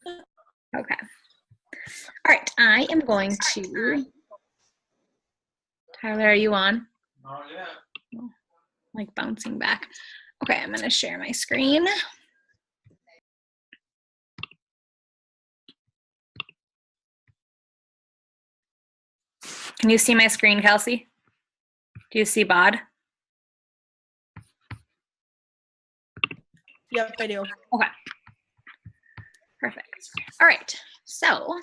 Okay. All right, I am going to, Tyler, are you on? Not yet. Like bouncing back. Okay, I'm going to share my screen. Can you see my screen, Kelsey? Do you see Bod? Yep, I do. Okay. Perfect. All right, so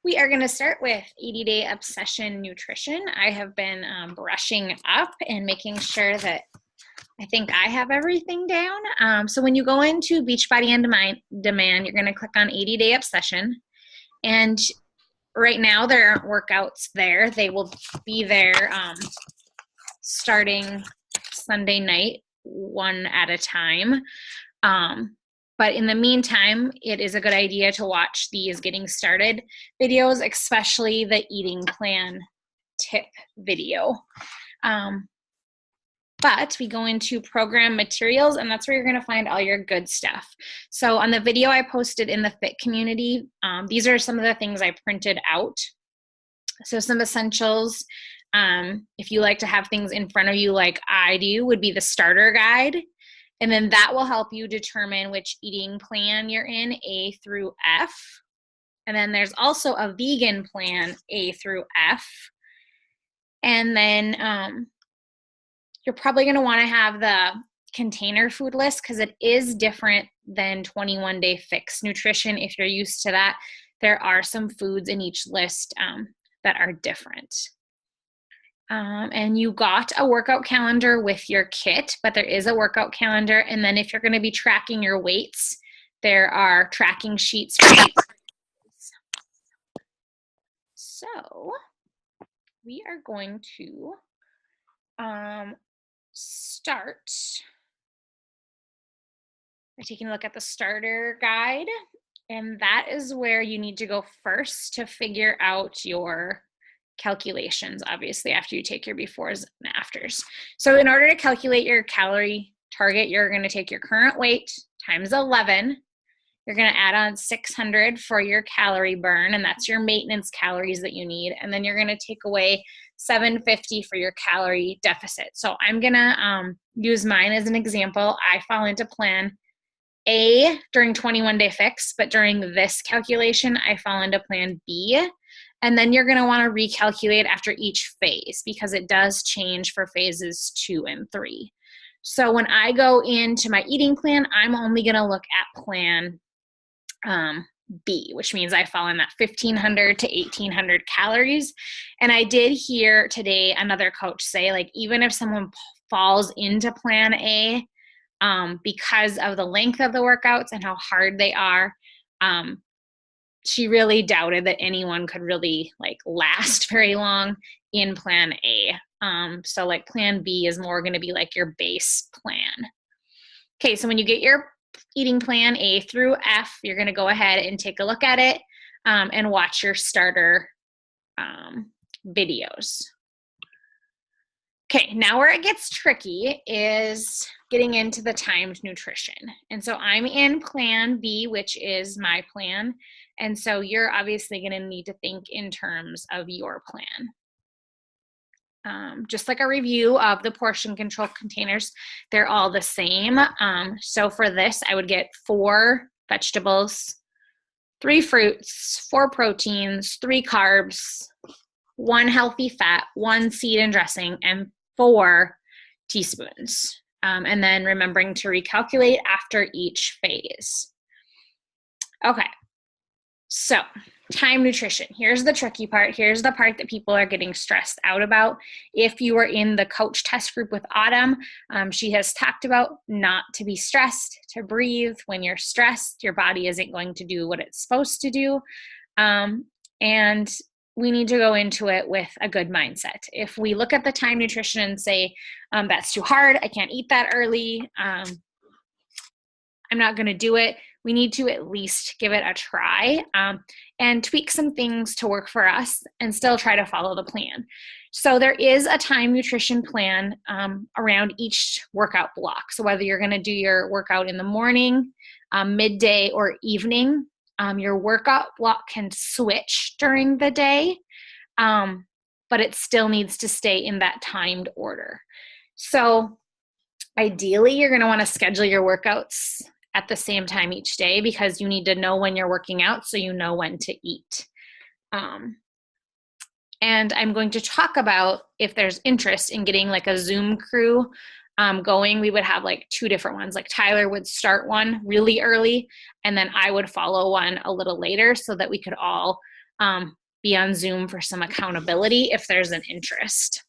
we are going to start with 80-Day Obsession Nutrition. I have been brushing up and making sure that I think I have everything down. So when you go into Beachbody On Demand, you're going to click on 80-Day Obsession. And right now there aren't workouts there. They will be there starting Sunday night, one at a time. But in the meantime, it is a good idea to watch these getting started videos, especially the eating plan tip video. But we go into program materials, and that's where you're going to find all your good stuff. So on the video I posted in the Fit community, these are some of the things I printed out. So some essentials, if you like to have things in front of you like I do, would be the starter guide. And then that will help you determine which eating plan you're in, A through F. And then there's also a vegan plan, A through F. And then you're probably going to want to have the container food list because it is different than 21-Day Fix Nutrition. If you're used to that, there are some foods in each list that are different. And you got a workout calendar with your kit, but there is a workout calendar. And then if you're going to be tracking your weights, there are tracking sheets. So we are going to start by taking a look at the starter guide. And that is where you need to go first to figure out your calculations, obviously, after you take your befores and afters. So in order to calculate your calorie target, you're going to take your current weight times 11. You're going to add on 600 for your calorie burn, and that's your maintenance calories that you need. And then you're going to take away 750 for your calorie deficit. So I'm going to use mine as an example. I fall into plan A during 21-Day Fix, but during this calculation, I fall into plan B. And then you're going to want to recalculate after each phase because it does change for phases 2 and 3. So when I go into my eating plan, I'm only going to look at plan B, which means I fall in that 1,500 to 1,800 calories. And I did hear today another coach say, like, even if someone falls into plan A, because of the length of the workouts and how hard they are, she really doubted that anyone could really like last very long in plan A. So like plan B is more going to be like your base plan. Okay, so when you get your eating plan A through F, you're going to go ahead and take a look at it and watch your starter videos. Okay, now where it gets tricky is getting into the timed nutrition. And so I'm in plan B, which is my plan. And so you're obviously going to need to think in terms of your plan. Just like a review of the portion control containers, they're all the same. So for this, I would get 4 vegetables, 3 fruits, 4 proteins, 3 carbs, 1 healthy fat, 1 seed and dressing, and 4 teaspoons. And then remembering to recalculate after each phase. Okay, so time nutrition. Here's the tricky part. Here's the part that people are getting stressed out about. If you are in the coach test group with Autumn, she has talked about not to be stressed, to breathe. When you're stressed, your body isn't going to do what it's supposed to do. And we need to go into it with a good mindset. If we look at the time nutrition and say, that's too hard, I can't eat that early, I'm not going to do it, we need to at least give it a try and tweak some things to work for us and still try to follow the plan. So there is a time nutrition plan around each workout block. So whether you're going to do your workout in the morning, midday, or evening, Your workout block can switch during the day, but it still needs to stay in that timed order. So ideally, you're going to want to schedule your workouts at the same time each day because you need to know when you're working out so you know when to eat. And I'm going to talk about if there's interest in getting like a Zoom crew going. We would have like 2 different ones. Like Tyler would start one really early, and then I would follow one a little later so that we could all be on Zoom for some accountability if there's an interest.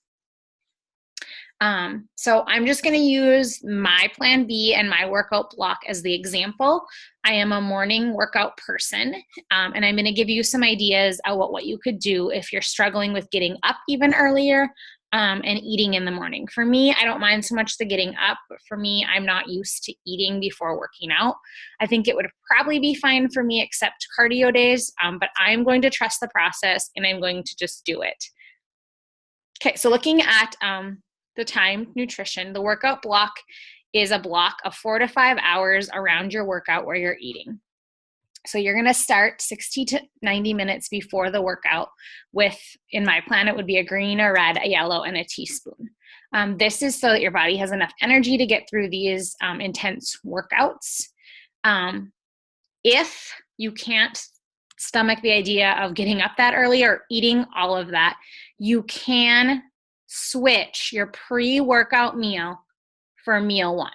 So I'm just going to use my plan B and my workout block as the example. I am a morning workout person, and I'm going to give you some ideas about what you could do if you're struggling with getting up even earlier and eating in the morning. For me, I don't mind so much the getting up, but for me, I'm not used to eating before working out. I think it would probably be fine for me except cardio days, but I'm going to trust the process and I'm going to just do it. Okay, so looking at the timed nutrition, the workout block is a block of 4 to 5 hours around your workout where you're eating. So you're going to start 60 to 90 minutes before the workout with, in my plan, it would be a green, a red, a yellow, and a teaspoon. This is so that your body has enough energy to get through these intense workouts. If you can't stomach the idea of getting up that early or eating all of that, you can switch your pre-workout meal for meal 1.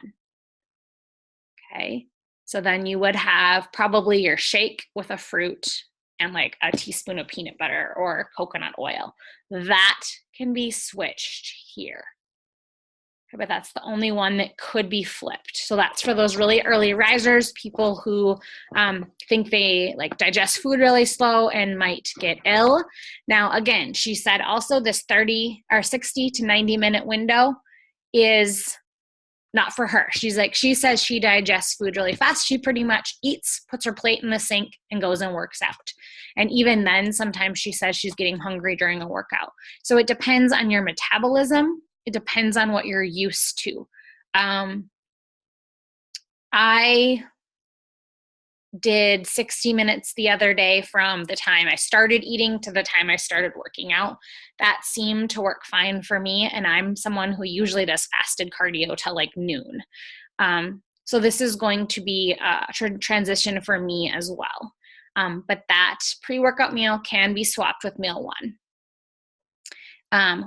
Okay, so then you would have probably your shake with a fruit and like a teaspoon of peanut butter or coconut oil. That can be switched here. Okay, but that's the only one that could be flipped. So that's for those really early risers, people who think they like digest food really slow and might get ill. Now, again, she said also this 30 or 60 to 90 minute window is not for her. She says she digests food really fast. She pretty much eats, puts her plate in the sink, and goes and works out. And even then, sometimes she says she's getting hungry during a workout. So it depends on your metabolism. It depends on what you're used to. I did 60 minutes the other day from the time I started eating to the time I started working out. That seemed to work fine for me, and I'm someone who usually does fasted cardio till like noon. So this is going to be a transition for me as well. But that pre-workout meal can be swapped with meal 1.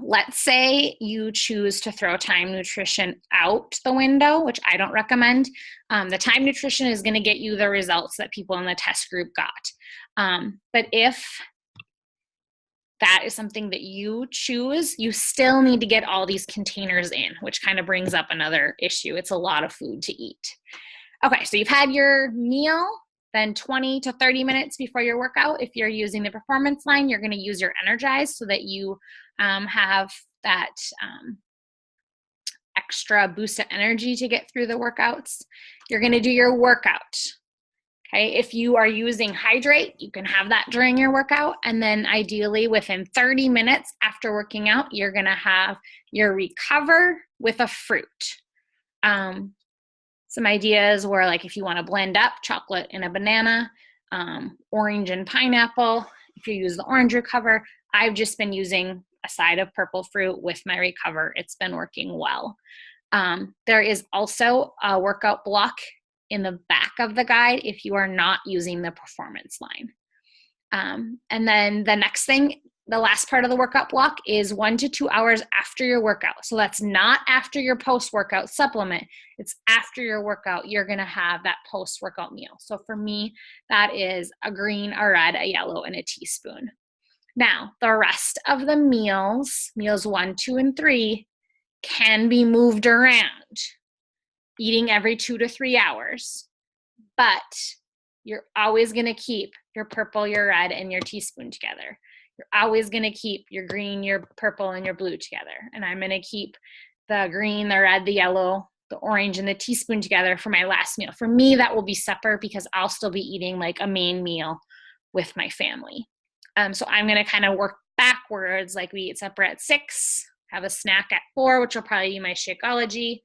Let's say you choose to throw time nutrition out the window, which I don't recommend. The time nutrition is going to get you the results that people in the test group got. But if that is something that you choose, you still need to get all these containers in, which kind of brings up another issue. It's a lot of food to eat. Okay, so you've had your meal. Then 20 to 30 minutes before your workout, if you're using the performance line, you're going to use your Energize so that you have that extra boost of energy to get through the workouts. You're going to do your workout. Okay, if you are using Hydrate, you can have that during your workout. And then ideally within 30 minutes after working out, you're going to have your Recover with a fruit. Some ideas were like if you want to blend up chocolate and a banana, orange and pineapple. If you use the orange Recover, I've just been using a side of purple fruit with my Recover. It's been working well. There is also a workout block in the back of the guide if you are not using the performance line. And then the next thing, the last part of the workout block is 1 to 2 hours after your workout. So that's not after your post-workout supplement. It's after your workout, you're going to have that post-workout meal. So for me, that is a green, a red, a yellow, and a teaspoon. Now, the rest of the meals 1, 2, and 3, can be moved around, eating every 2 to 3 hours. But you're always going to keep your purple, your red, and your teaspoon together. You're always going to keep your green, your purple, and your blue together. And I'm going to keep the green, the red, the yellow, the orange, and the teaspoon together for my last meal. For me, that will be supper because I'll still be eating like a main meal with my family. So I'm going to kind of work backwards, like we eat supper at 6, have a snack at 4, which will probably be my Shakeology,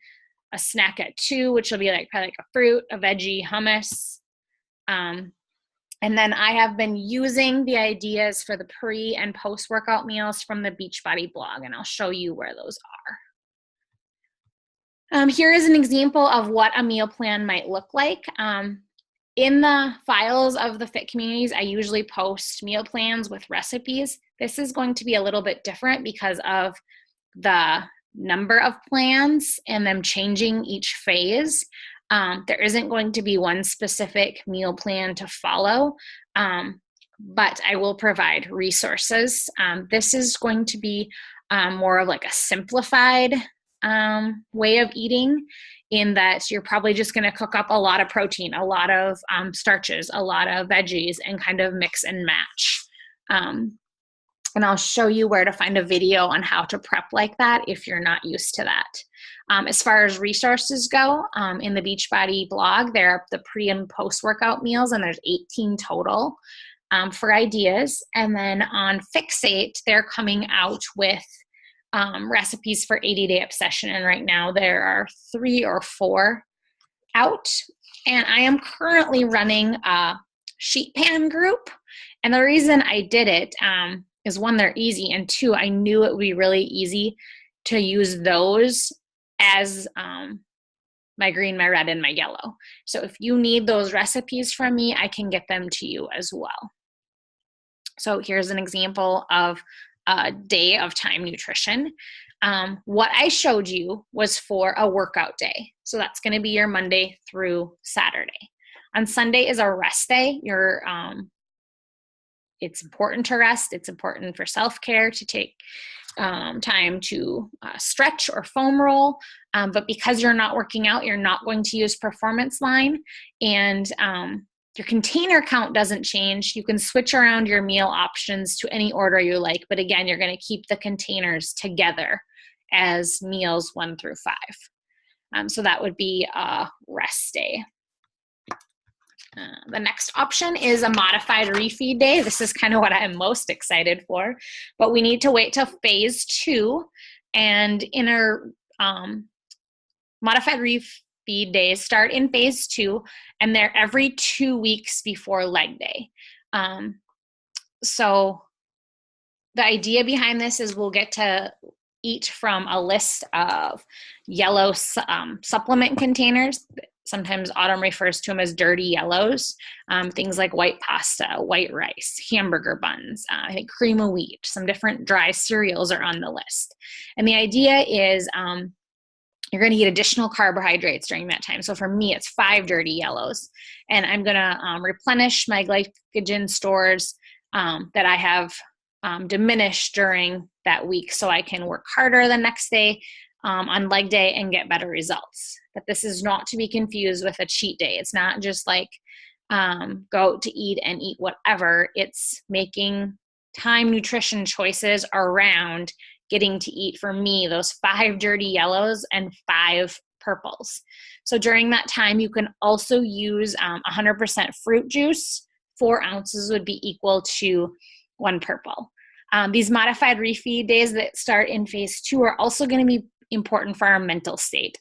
a snack at 2, which will be like probably like a fruit, a veggie, hummus. And then I have been using the ideas for the pre and post workout meals from the Beachbody blog, and I'll show you where those are. Here is an example of what a meal plan might look like. In the files of the Fit Communities, I usually post meal plans with recipes. This is going to be a little bit different because of the number of plans and them changing each phase. There isn't going to be one specific meal plan to follow, but I will provide resources. This is going to be more of like a simplified way of eating, in that you're probably just going to cook up a lot of protein, a lot of starches, a lot of veggies, and kind of mix and match. And I'll show you where to find a video on how to prep like that if you're not used to that. As far as resources go, in the Beachbody blog, there are the pre and post workout meals, and there's 18 total for ideas. And then on Fixate, they're coming out with recipes for 80-day obsession. And right now there are 3 or 4 out. And I am currently running a sheet pan group. And the reason I did it is, 1, they're easy, and 2, I knew it would be really easy to use those as my green, my red, and my yellow. So if you need those recipes from me, I can get them to you as well. So here's an example of a day of time nutrition. What I showed you was for a workout day. So that's going to be your Monday through Saturday. On Sunday is a rest day. It's important to rest. It's important for self-care to take time to stretch or foam roll. But because you're not working out, you're not going to use Performance Line, and your container count doesn't change. You can switch around your meal options to any order you like, but again, you're going to keep the containers together as meals 1 through 5. So that would be a rest day. The next option is a modified refeed day. This is kind of what I'm most excited for, but we need to wait till phase 2. And in a modified refeed days start in phase 2, and they're every 2 weeks before leg day. So the idea behind this is we'll get to eat from a list of yellow supplement containers. Sometimes Autumn refers to them as dirty yellows. Things like white pasta, white rice, hamburger buns, I think cream of wheat, some different dry cereals are on the list. And the idea is you're going to eat additional carbohydrates during that time. So for me, it's 5 dirty yellows. And I'm going to replenish my glycogen stores that I have diminished during that week, so I can work harder the next day on leg day and get better results. But this is not to be confused with a cheat day. It's not just like go to eat and eat whatever. It's making time nutrition choices around getting to eat, for me, those 5 dirty yellows and 5 purples. So during that time, you can also use 100% fruit juice. 4 ounces would be equal to 1 purple. These modified refeed days that start in phase 2 are also going to be important for our mental state.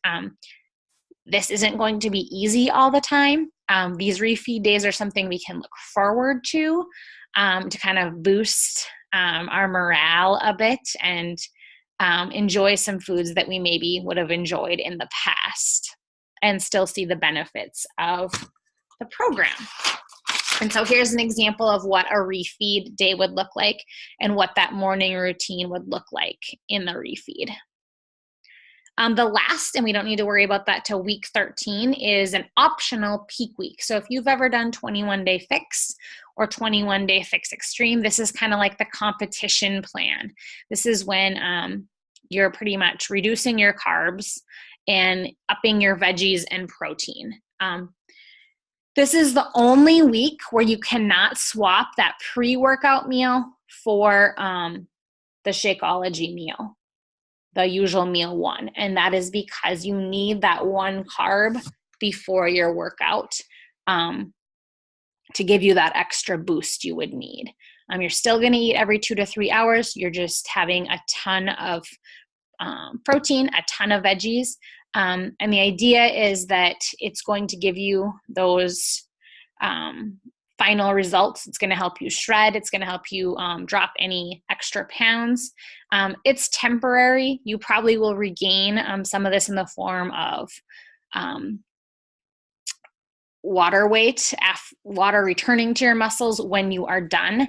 This isn't going to be easy all the time. These refeed days are something we can look forward to kind of boost our morale a bit and enjoy some foods that we maybe would have enjoyed in the past and still see the benefits of the program. And so here's an example of what a refeed day would look like and what that morning routine would look like in the refeed. The last, and we don't need to worry about that till week 13, is an optional peak week. So if you've ever done 21-day fix or 21-day fix extreme, this is kind of like the competition plan. This is when you're pretty much reducing your carbs and upping your veggies and protein. This is the only week where you cannot swap that pre-workout meal for the Shakeology meal, the usual meal 1. And that is because you need that 1 carb before your workout to give you that extra boost you would need. You're still going to eat every 2 to 3 hours. You're just having a ton of protein, a ton of veggies. And the idea is that it's going to give you those final results. It's going to help you shred. It's going to help you drop any extra pounds. It's temporary. You probably will regain some of this in the form of water weight, water returning to your muscles when you are done.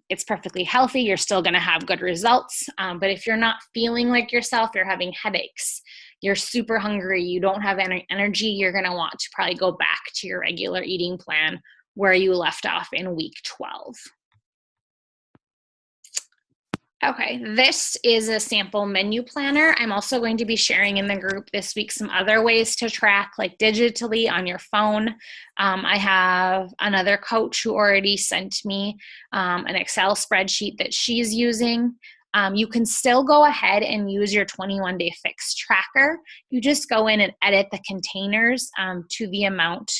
It's perfectly healthy. You're still going to have good results. But if you're not feeling like yourself, you're having headaches, you're super hungry, you don't have any energy, you're going to want to probably go back to your regular eating plan where you left off in week 12. Okay, this is a sample menu planner. I'm also going to be sharing in the group this week some other ways to track, like digitally on your phone. I have another coach who already sent me an Excel spreadsheet that she's using. You can still go ahead and use your 21-day fix tracker. You just go in and edit the containers to the amount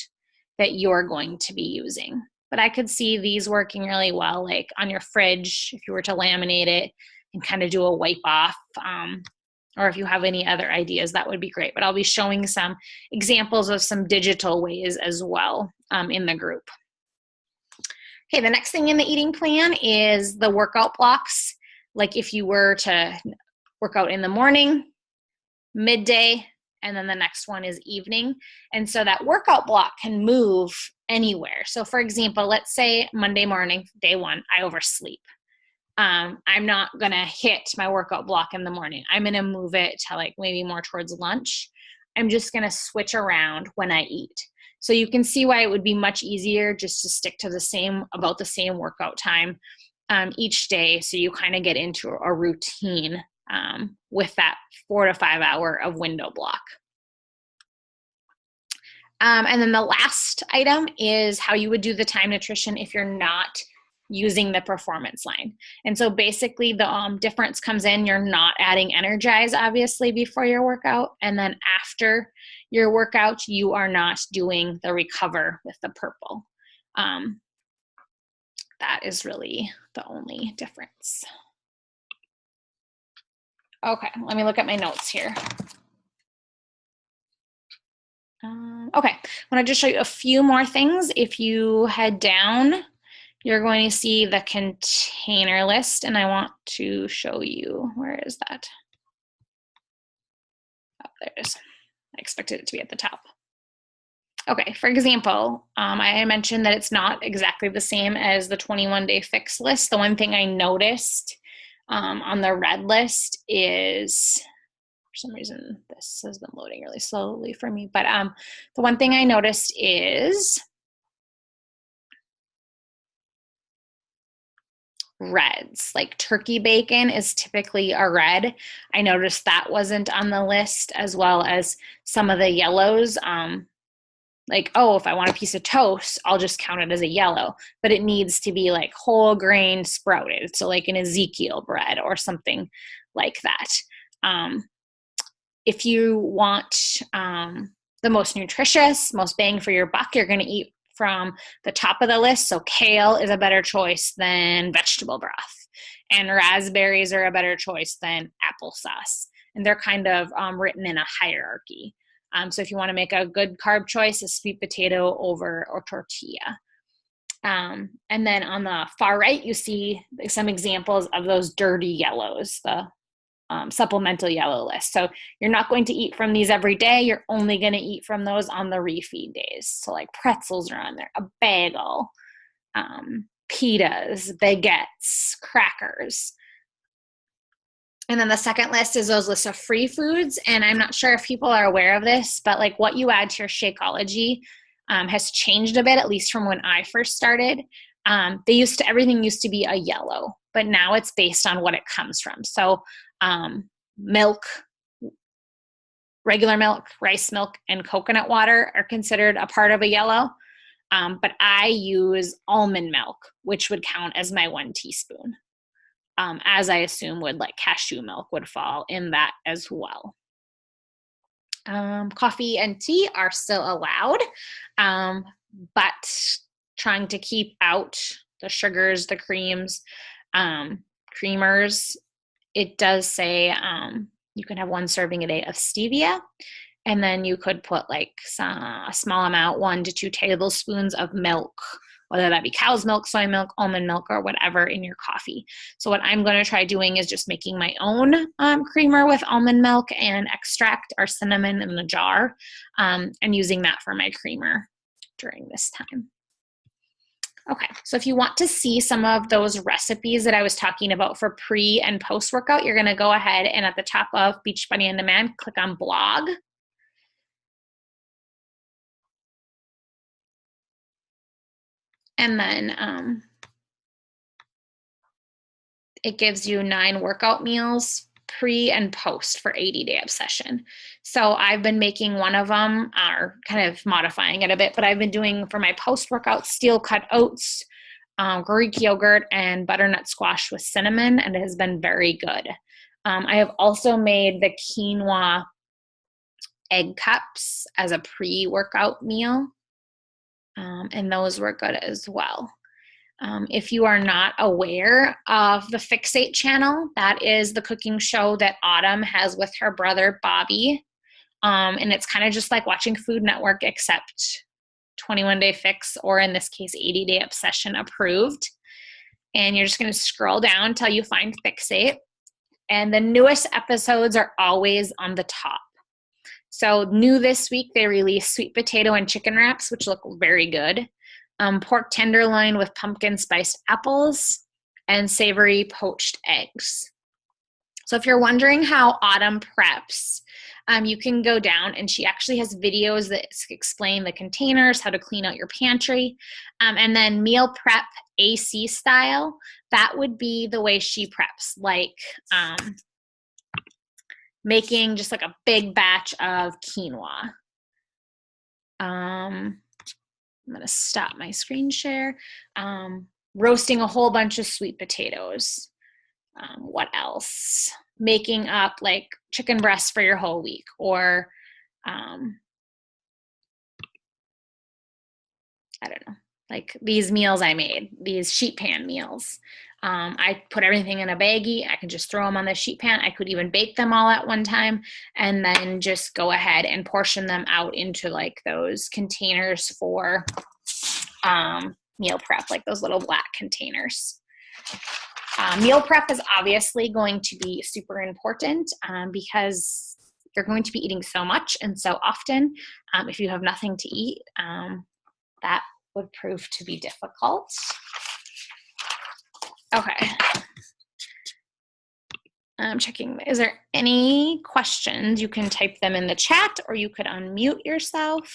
that you're going to be using. But I could see these working really well, like on your fridge, if you were to laminate it and kind of do a wipe off, or if you have any other ideas, that would be great. But I'll be showing some examples of some digital ways as well in the group. Okay, the next thing in the eating plan is the workout blocks. Like if you were to work out in the morning, midday, and then the next one is evening. And so that workout block can move anywhere. So for example, let's say Monday morning, day one, I oversleep. I'm not going to hit my workout block in the morning. I'm going to move it to like maybe more towards lunch. I'm just going to switch around when I eat. So you can see why it would be much easier just to stick to about the same workout time each day. So you kind of get into a routine with that 4 to 5 hour of window block. And then the last item is how you would do the time nutrition if you're not using the performance line. And so basically the difference comes in, you're not adding Energize obviously before your workout. And then after your workout, you are not doing the recover with the purple. That is really the only difference. Okay, let me look at my notes here. Okay, I want to just show you a few more things. If you head down, you're going to see the container list, and I want to show you, where is that? Oh, there it is. I expected it to be at the top. Okay, for example, I mentioned that it's not exactly the same as the 21-day fix list. The one thing I noticed on the red list is, for some reason, this has been loading really slowly for me. But the one thing I noticed is reds. Like turkey bacon is typically a red. I noticed that wasn't on the list, as well as some of the yellows. Like, oh, if I want a piece of toast, I'll just count it as a yellow. But it needs to be like whole grain sprouted. So like an Ezekiel bread or something like that. If you want the most nutritious, most bang for your buck, you're going to eat from the top of the list. So kale is a better choice than vegetable broth. And raspberries are a better choice than applesauce. And they're kind of written in a hierarchy. So if you want to make a good carb choice, a sweet potato or tortilla. And then on the far right, you see some examples of those dirty yellows, the supplemental yellow list. So you're not going to eat from these every day. You're only going to eat from those on the refeed days. So like pretzels are on there, a bagel, pitas, baguettes, crackers. And then the second list is those lists of free foods. And I'm not sure if people are aware of this, but like what you add to your Shakeology has changed a bit, at least from when I first started. Everything used to be a yellow, but now it's based on what it comes from. So milk, regular milk, rice milk, and coconut water are considered a part of a yellow. But I use almond milk, which would count as my 1 teaspoon. As I assume would like cashew milk would fall in that as well. Coffee and tea are still allowed, but trying to keep out the sugars, the creams, creamers. It does say you can have 1 serving a day of stevia, and then you could put like a small amount, 1 to 2 tablespoons of milk whether that be cow's milk, soy milk, almond milk, or whatever in your coffee. So what I'm going to try doing is just making my own creamer with almond milk and extract or cinnamon in a jar, and using that for my creamer during this time. Okay, so if you want to see some of those recipes that I was talking about for pre and post workout, you're going to go ahead and at the top of Beachbody On Demand, click on blog. And then it gives you 9 workout meals pre and post for 80-day obsession. So I've been making one of them, or kind of modifying it a bit, but I've been doing for my post-workout steel cut oats, Greek yogurt, and butternut squash with cinnamon, and it has been very good. I have also made the quinoa egg cups as a pre-workout meal, and those were good as well. If you are not aware of the Fixate channel, that is the cooking show that Autumn has with her brother Bobby. And it's kind of just like watching Food Network, except 21 Day Fix, or in this case, 80-Day Obsession approved. And you're just going to scroll down until you find Fixate. And the newest episodes are always on the top. So new this week, they released sweet potato and chicken wraps, which look very good. Pork tenderloin with pumpkin spiced apples, and savory poached eggs. So if you're wondering how Autumn preps, you can go down, and she actually has videos that explain the containers, how to clean out your pantry, and then meal prep AC style. That would be the way she preps, like making just like a big batch of quinoa. I'm going to stop my screen share. Roasting a whole bunch of sweet potatoes. What else? Making up like chicken breasts for your whole week, or I don't know, like these meals I made, these sheet pan meals. I put everything in a baggie. I can just throw them on the sheet pan. I could even bake them all at one time, and then just go ahead and portion them out into like those containers for meal prep, like those little black containers. Meal prep is obviously going to be super important because you're going to be eating so much and so often. If you have nothing to eat, that would prove to be difficult. Okay. I'm checking. Is there any questions? You can type them in the chat, or you could unmute yourself.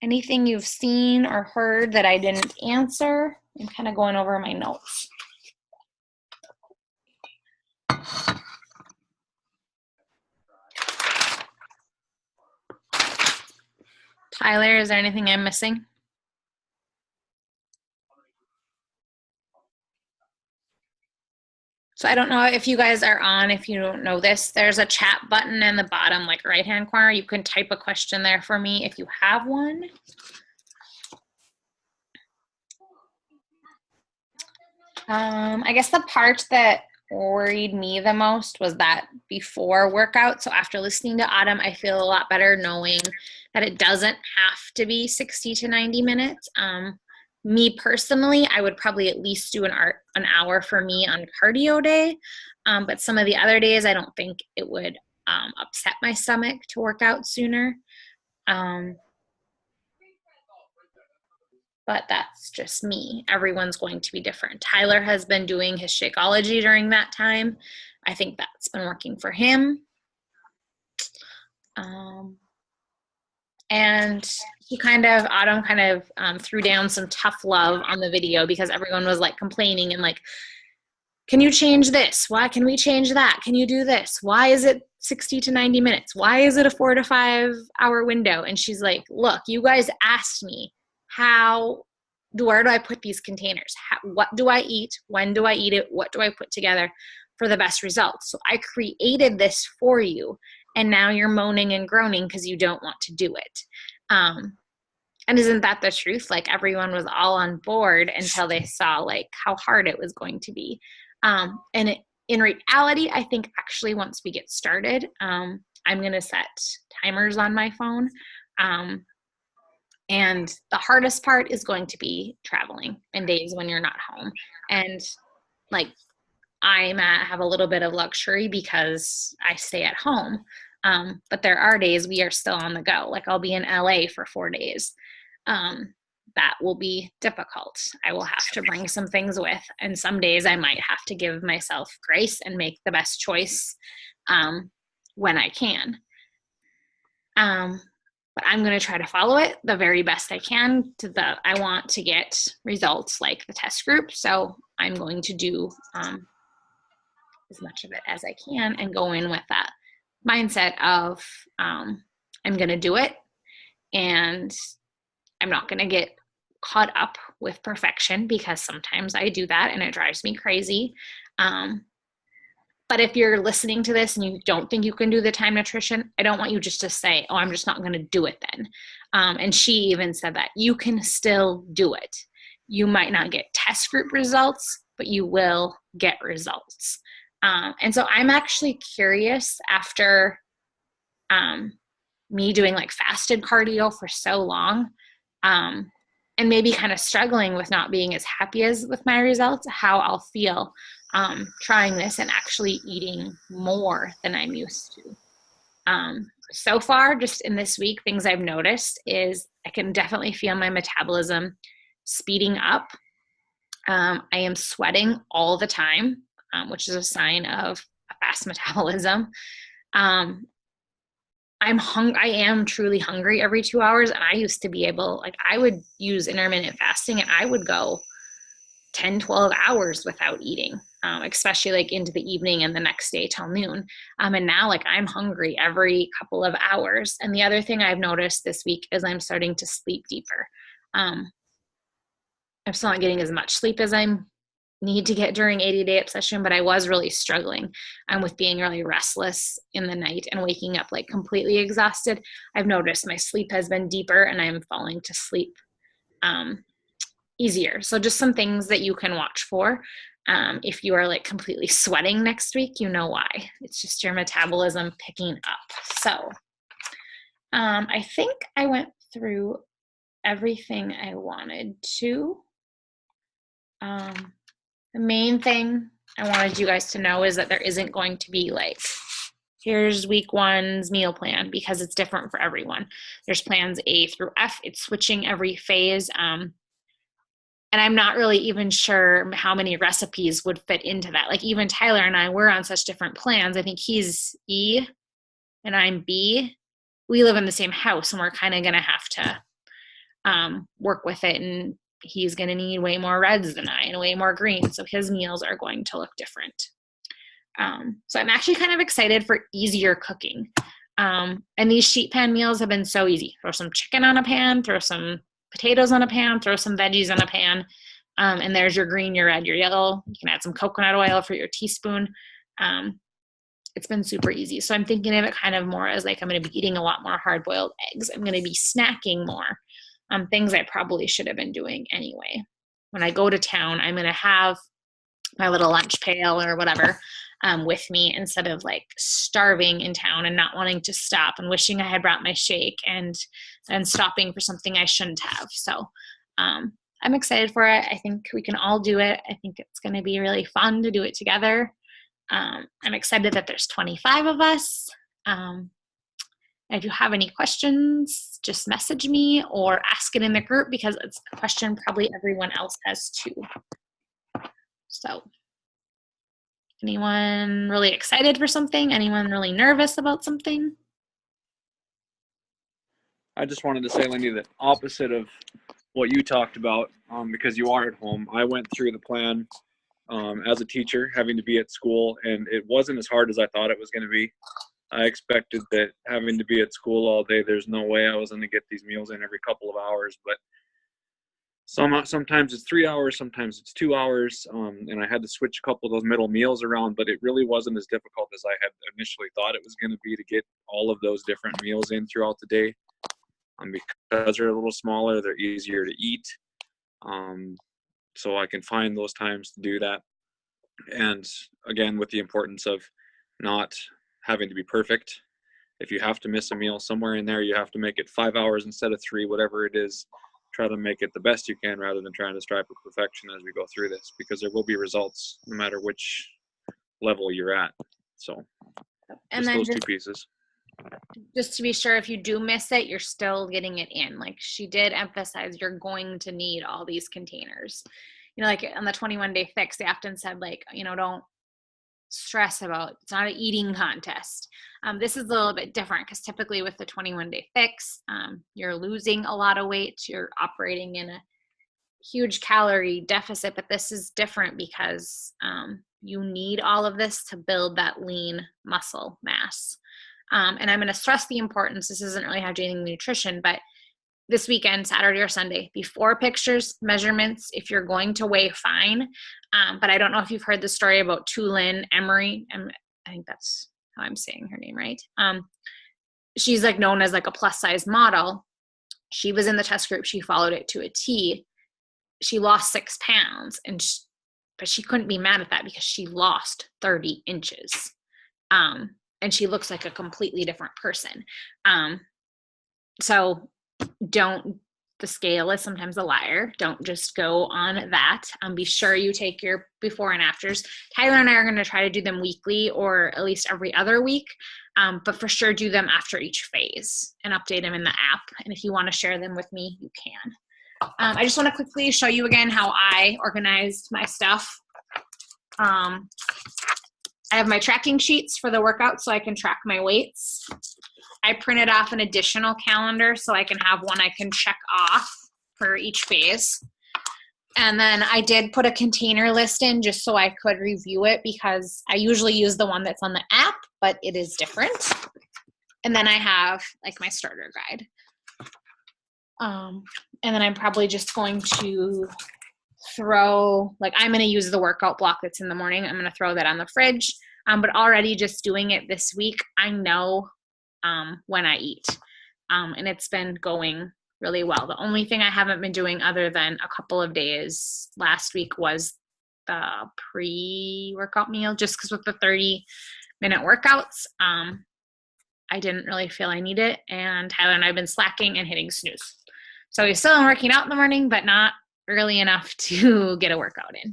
Anything you've seen or heard that I didn't answer? I'm kind of going over my notes. Tyler, is there anything I'm missing? So I don't know if you guys are on, if you don't know this, there's a chat button in the bottom, like right-hand corner. You can type a question there for me if you have one. I guess the part that worried me the most was that before workout. So after listening to Autumn, I feel a lot better knowing that it doesn't have to be 60 to 90 minutes. Me personally, I would probably at least do an hour for me on cardio day. But some of the other days, I don't think it would upset my stomach to work out sooner. But that's just me. Everyone's going to be different. Tyler has been doing his Shakeology during that time. I think that's been working for him. And Autumn kind of threw down some tough love on the video because everyone was like complaining and like, can you change this? Why can we change that? Can you do this? Why is it 60 to 90 minutes? Why is it a 4 to 5 hour window? And she's like, look, you guys asked me, where do I put these containers? What do I eat? When do I eat it? What do I put together for the best results? So I created this for you, and now you're moaning and groaning because you don't want to do it. And isn't that the truth? Like everyone was all on board until they saw like how hard it was going to be. In reality, I think actually once we get started, I'm going to set timers on my phone. And the hardest part is going to be traveling and days when you're not home. And like have a little bit of luxury because I stay at home. But there are days we are still on the go. Like I'll be in LA for 4 days. That will be difficult. I will have to bring some things with. And some days I might have to give myself grace and make the best choice when I can. But I'm going to try to follow it the very best I can. I want to get results like the test group. So I'm going to do as much of it as I can and go in with that mindset of I'm going to do it, and I'm not going to get caught up with perfection, because sometimes I do that and it drives me crazy. But if you're listening to this and you don't think you can do the time nutrition, I don't want you just to say, oh, I'm just not going to do it then. And she even said that you can still do it. You might not get test group results, but you will get results. And so I'm actually curious, after me doing like fasted cardio for so long, and maybe kind of struggling with not being as happy as with my results, how I'll feel trying this and actually eating more than I'm used to. So far, just in this week, things I've noticed is I can definitely feel my metabolism speeding up. I am sweating all the time, which is a sign of a fast metabolism. I am truly hungry every 2 hours. And I used to be able, like, I would use intermittent fasting and I would go 10, 12 hours without eating, especially like into the evening and the next day till noon. And now, like, I'm hungry every couple of hours. And the other thing I've noticed this week is I'm starting to sleep deeper. I'm still not getting as much sleep as I need to get during 80-day obsession, but I was really struggling with being really restless in the night and waking up like completely exhausted. I've noticed my sleep has been deeper and I'm falling to sleep easier. So just some things that you can watch for. If you are like completely sweating next week, you know why. It's just your metabolism picking up. So I think I went through everything I wanted to. The main thing I wanted you guys to know is that there isn't going to be like, here's week 1's meal plan, because it's different for everyone. There's plans A through F. It's switching every phase. And I'm not really even sure how many recipes would fit into that. Like even Tyler and I, we're on such different plans. I think he's E and I'm B. We live in the same house and we're kind of going to have to work with it. And he's going to need way more reds than I and way more greens. So his meals are going to look different. So I'm actually kind of excited for easier cooking. And these sheet pan meals have been so easy. Throw some chicken on a pan, throw some potatoes on a pan, throw some veggies on a pan. And there's your green, your red, your yellow. You can add some coconut oil for your teaspoon. It's been super easy. So I'm thinking of it kind of more as like, I'm going to be eating a lot more hard-boiled eggs. I'm going to be snacking more. Things I probably should have been doing anyway. When I go to town, I'm going to have my little lunch pail or whatever with me, instead of like starving in town and not wanting to stop and wishing I had brought my shake and stopping for something I shouldn't have. So I'm excited for it. I think we can all do it. I think it's going to be really fun to do it together. I'm excited that there's 25 of us. If you have any questions, just message me or ask it in the group, because it's a question probably everyone else has too. So, anyone really excited for something? Anyone really nervous about something? I just wanted to say, Lindy, the opposite of what you talked about, because you are at home. I went through the plan as a teacher, having to be at school, and it wasn't as hard as I thought it was going to be. I expected that having to be at school all day, there's no way I was going to get these meals in every couple of hours. But sometimes it's 3 hours, sometimes it's 2 hours, and I had to switch a couple of those middle meals around. But it really wasn't as difficult as I had initially thought it was going to be to get all of those different meals in throughout the day. Because they're a little smaller, they're easier to eat. So I can find those times to do that. And again, with the importance of not having to be perfect, if you have to miss a meal somewhere in there, you have to make it 5 hours instead of 3, whatever it is. Try to make it the best you can rather than trying to strive for perfection as we go through this, because there will be results no matter which level you're at. So And just then those two pieces. just to be sure, if you do miss it, you're still getting it in. Like she did emphasize, you're going to need all these containers. You know, like on the 21-day fix, they often said, like, you know, don't stress about, it's not an eating contest. This is a little bit different because typically with the 21-day fix, you're losing a lot of weight. You're operating in a huge calorie deficit, but this is different because you need all of this to build that lean muscle mass. And I'm going to stress the importance. This doesn't really have to do anything with nutrition, but this weekend, Saturday or Sunday, before pictures, measurements, if you're going to weigh, fine. But I don't know if you've heard the story about Tulin Emery. I think that's how I'm saying her name right. She's like known as like a plus size model. She was in the test group. She followed it to a T. She lost 6 pounds, but she couldn't be mad at that because she lost 30 inches. And she looks like a completely different person. So the scale is sometimes a liar. Don't just go on that. Be sure you take your before and afters. Tyler and I are going to try to do them weekly or at least every other week. But for sure do them after each phase and update them in the app. And if you want to share them with me, you can. I just want to quickly show you again how I organized my stuff. I have my tracking sheets for the workout so I can track my weights. I printed off an additional calendar so I can have one I can check off for each phase. And then I did put a container list in just so I could review it because I usually use the one that's on the app, but it is different. And then I have like my starter guide. And then I'm probably just going to I'm going to use the workout block that's in the morning. I'm going to throw that on the fridge. But already just doing it this week, I know when I eat. And it's been going really well. The only thing I haven't been doing other than a couple of days last week was the pre-workout meal, just because with the 30-minute workouts, I didn't really feel I need it. And Tyler and I have been slacking and hitting snooze. So we still am working out in the morning, but not early enough to get a workout in.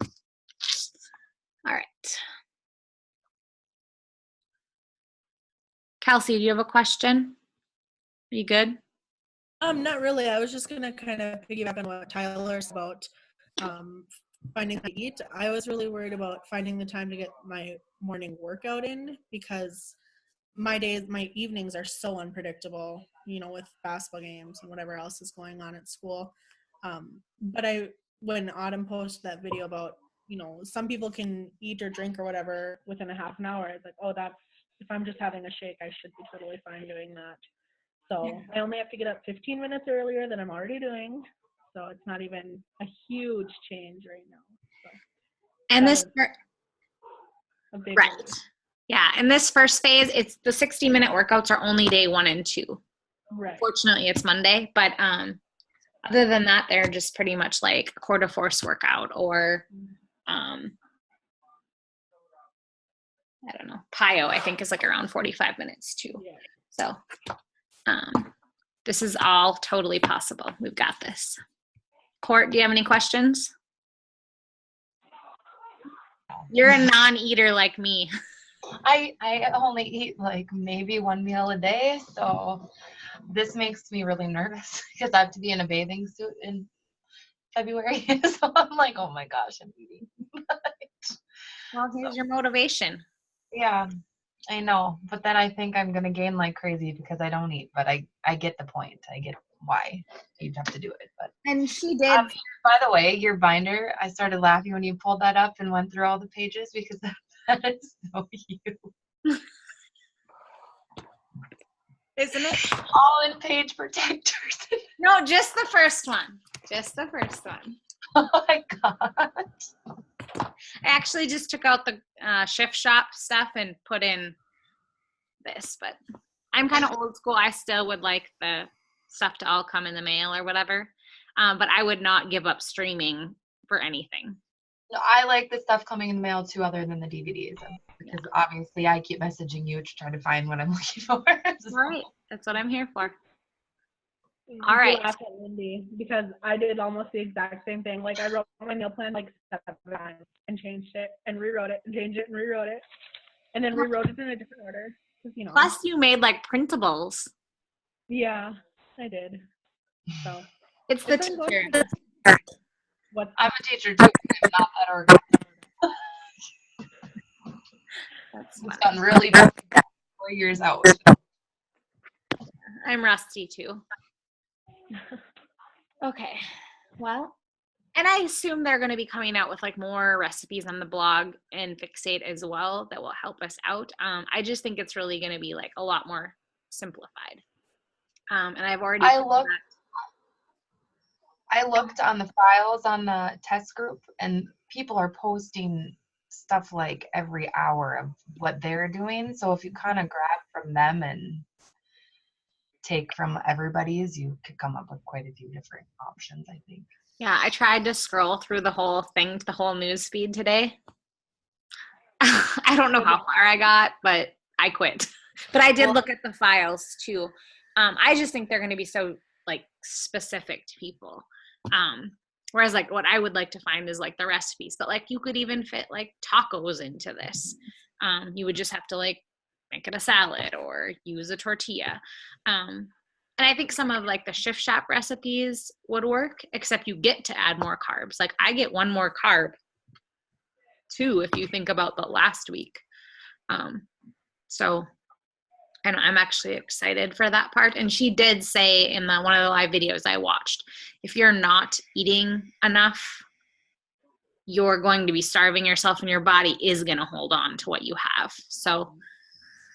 All right. Kelsey, do you have a question? Are you good? Not really. I was just gonna kind of piggyback on what Tyler's about finding to eat. I was really worried about finding the time to get my morning workout in because my evenings are so unpredictable, you know, with basketball games and whatever else is going on at school. But when Autumn posted that video about, you know, some people can eat or drink or whatever within a half an hour, it's like, oh, if I'm just having a shake, I should be totally fine doing that. So I only have to get up 15 minutes earlier than I'm already doing. So it's not even a huge change right now. So and this, a big right. one. Yeah. In this first phase, it's the 60-minute workouts are only day 1 and 2. Right. Fortunately, it's Monday, but other than that, they're just pretty much like a quarter force workout or I don't know. PIO, I think, is like around 45 minutes too. Yeah. So this is all totally possible. We've got this. Court, do you have any questions? You're a non-eater like me. I only eat like maybe 1 meal a day, so this makes me really nervous because I have to be in a bathing suit in February. So I'm like, oh my gosh, I'm eating. Well, here's your motivation. Yeah, I know, but then I think I'm gonna gain like crazy because I don't eat. But I get the point. I get why you'd have to do it. But and she did. By the way, your binder, I started laughing when you pulled that up and went through all the pages because that is so you. Isn't it? All in page protectors. No, just the first one. Just the first one. Oh my god. I actually just took out the shift shop stuff and put in this, but I'm kind of old school. I still would like the stuff to all come in the mail or whatever, but I would not give up streaming for anything. I like the stuff coming in the mail too, other than the DVDs, because obviously I keep messaging you to try to find what I'm looking for. So. All right. That's what I'm here for. You All right. laugh at Lindy because I did almost the exact same thing. Like I wrote my meal plan like 7 times and changed it and rewrote it and changed it and rewrote it and then rewrote it in a different order. 'Cause, you know. Plus, you made like printables. Yeah, I did. So It's the It's ongoing. teacher. what? I'm a teacher too. I'm not that organized. That's It's funny. gotten really bad 4 years out. I'm rusty too. Okay. Well, and I assume they're going to be coming out with like more recipes on the blog and Fixate as well that will help us out. I just think it's really going to be like a lot more simplified. And I've already I looked on the files on the test group, and people are posting stuff like every hour of what they're doing. So if you kind of grab from them and take from everybody's, you could come up with quite a few different options, I think. Yeah, I tried to scroll through the whole thing, the whole news feed today. I don't know how far I got, but I quit. But I did look at the files too. I just think they're going to be so like specific to people. Whereas like what I would like to find is like the recipes, but like you could even fit like tacos into this. You would just have to like make it a salad or use a tortilla. And I think some of like the Shift Shop recipes would work, except you get to add more carbs. Like I get 1 more carb too, if you think about the last week. So and I'm actually excited for that part. And she did say in one of the live videos I watched, if you're not eating enough, you're going to be starving yourself and your body is going to hold on to what you have. So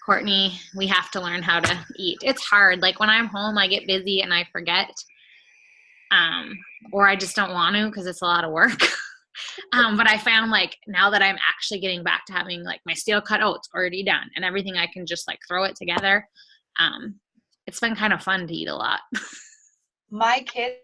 Courtney, we have to learn how to eat. It's hard. Like when I'm home, I get busy and I forget. Or I just don't want to because it's a lot of work. But I found like now that I'm actually getting back to having like my steel cut oats already done and everything, I can just like throw it together. It's been kind of fun to eat a lot. My kids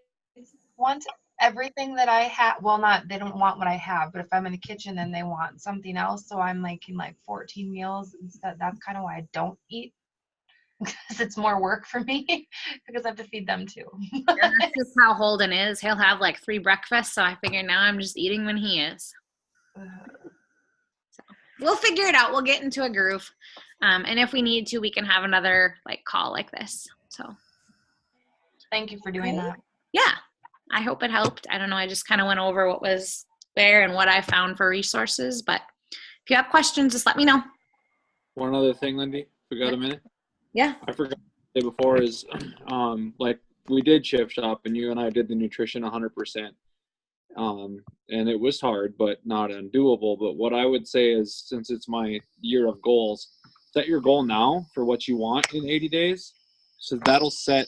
want everything that I have. Well, they don't want what I have, but if I'm in the kitchen and they want something else, so I'm making like 14 meals instead. That's kind of why I don't eat, because it's more work for me because I have to feed them too. And that's just how Holden is. He'll have like 3 breakfasts, so I figure now I'm just eating when he is. So we'll figure it out. We'll get into a groove. And if we need to, we can have another like call like this. So Thank you for doing that. yeah, I hope it helped. I don't know. I just kind of went over what was there and what I found for resources. But if you have questions, just let me know. One other thing, Lindy, if we got a minute. Yeah. I forgot to say before is, like we did Shift Shop and you and I did the nutrition 100%. And it was hard, but not undoable. But what I would say is, since it's my year of goals, set your goal now for what you want in 80 days. So that'll set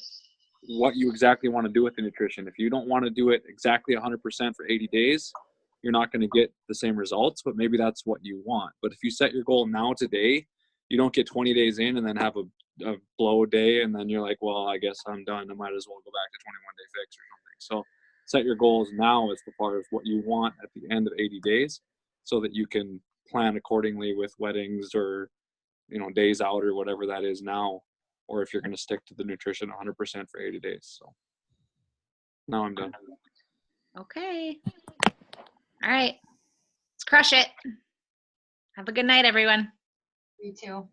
what you exactly want to do with the nutrition. If you don't want to do it exactly 100% for 80 days, you're not going to get the same results, but maybe that's what you want. But if you set your goal now today, you don't get 20 days in and then have a blow day and then you're like, well, I guess I'm done. I might as well go back to 21-day fix or something. So set your goals now as far as what you want at the end of 80 days so that you can plan accordingly with weddings or, days out or whatever that is now, or if you're going to stick to the nutrition 100% for 80 days. So now I'm done. Okay. All right. Let's crush it. Have a good night, everyone. You too.